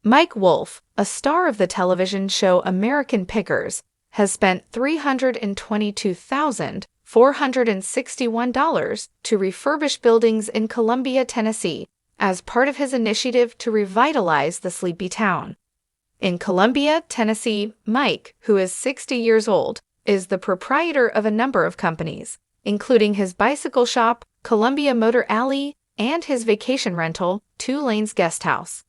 Mike Wolfe, a star of the television show American Pickers, has spent $322,461 to refurbish buildings in Columbia, Tennessee, as part of his initiative to revitalize the sleepy town. In Columbia, Tennessee, Mike, who is 60 years old, is the proprietor of a number of companies, including his bicycle shop, Columbia Motor Alley, and his vacation rental, 2 Lanes Guest House.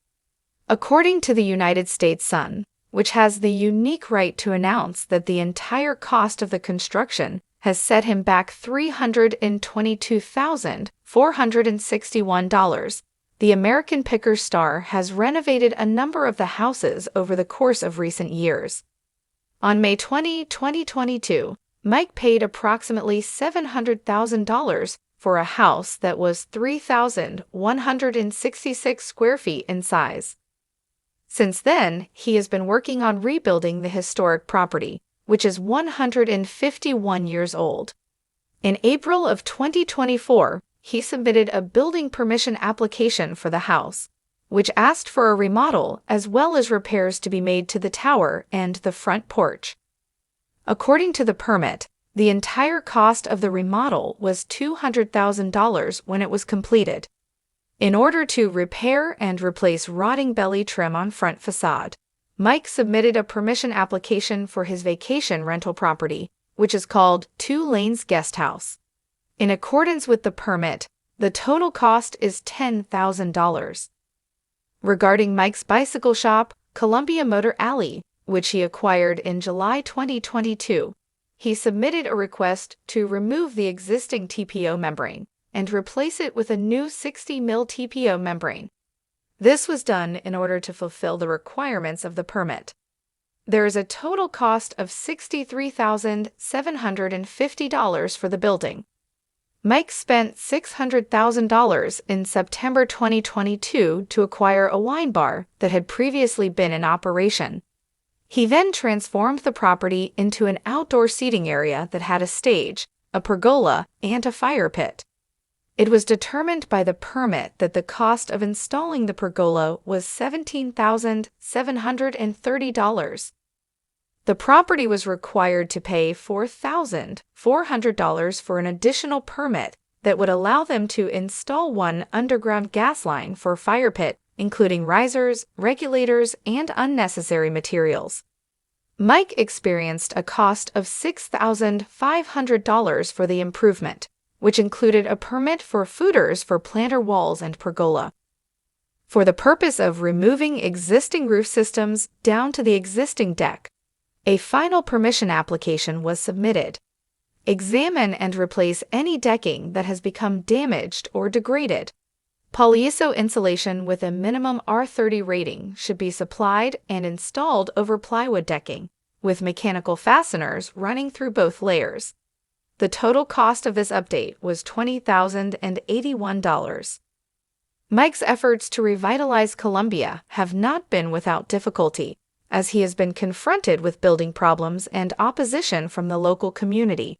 According to the United States Sun, which has the unique right to announce that the entire cost of the construction has set him back $322,461, the American Pickers star has renovated a number of the houses over the course of recent years. On May 20, 2022, Mike paid approximately $700,000 for a house that was 3,166 square feet in size. Since then, he has been working on rebuilding the historic property, which is 151 years old. In April of 2024, he submitted a building permission application for the house, which asked for a remodel as well as repairs to be made to the tower and the front porch. According to the permit, the entire cost of the remodel was $200,000 when it was completed. In order to repair and replace rotting belly trim on front facade, Mike submitted a permission application for his vacation rental property, which is called 2 Lanes Guest House. In accordance with the permit, the total cost is $10,000. Regarding Mike's bicycle shop, Columbia Motor Alley, which he acquired in July 2022, he submitted a request to remove the existing TPO membrane and replace it with a new 60 mil TPO membrane. This was done in order to fulfill the requirements of the permit. There is a total cost of $63,750 for the building. Mike spent $600,000 in September 2022 to acquire a wine bar that had previously been in operation. He then transformed the property into an outdoor seating area that had a stage, a pergola, and a fire pit. It was determined by the permit that the cost of installing the pergola was $17,730. The property was required to pay $4,400 for an additional permit that would allow them to install one underground gas line for fire pit, including risers, regulators, and unnecessary materials. Mike experienced a cost of $6,500 for the improvement, which included a permit for footers for planter walls and pergola. For the purpose of removing existing roof systems down to the existing deck, a final permission application was submitted. Examine and replace any decking that has become damaged or degraded. Polyiso insulation with a minimum R30 rating should be supplied and installed over plywood decking, with mechanical fasteners running through both layers. The total cost of this update was $20,081. Mike's efforts to revitalize Columbia have not been without difficulty, as he has been confronted with building problems and opposition from the local community.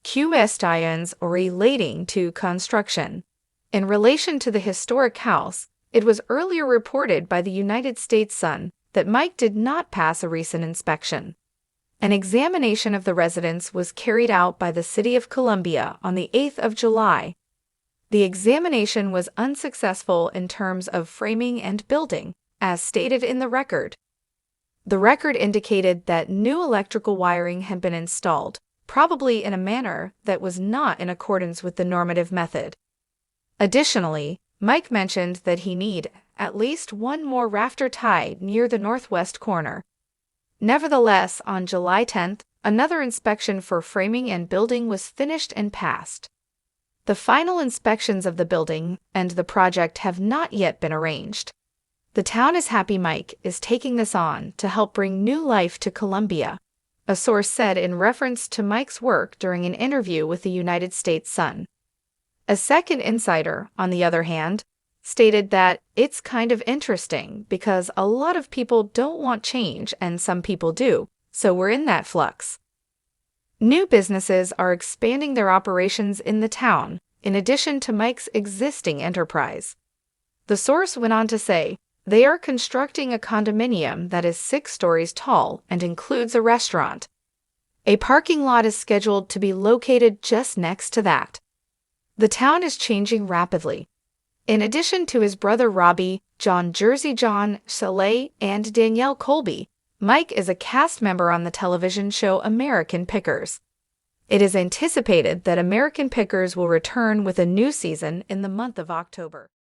Questions relating to construction. In relation to the historic house, it was earlier reported by the United States Sun that Mike did not pass a recent inspection. An examination of the residence was carried out by the City of Columbia on the 8th of July. The examination was unsuccessful in terms of framing and building, as stated in the record. The record indicated that new electrical wiring had been installed, probably in a manner that was not in accordance with the normative method. Additionally, Mike mentioned that he needed at least one more rafter tied near the northwest corner. Nevertheless, on July 10th, another inspection for framing and building was finished and passed. The final inspections of the building and the project have not yet been arranged. The town is happy Mike is taking this on to help bring new life to Columbia, a source said in reference to Mike's work during an interview with the United States Sun. A second insider, on the other hand, stated that it's kind of interesting because a lot of people don't want change and some people do, so we're in that flux. New businesses are expanding their operations in the town, in addition to Mike's existing enterprise. The source went on to say, They are constructing a condominium that is 6 stories tall and includes a restaurant. A parking lot is scheduled to be located just next to that. The town is changing rapidly. In addition to his brother Robbie, John Jersey John, Soleil, and Danielle Colby, Mike is a cast member on the television show American Pickers. It is anticipated that American Pickers will return with a new season in the month of October.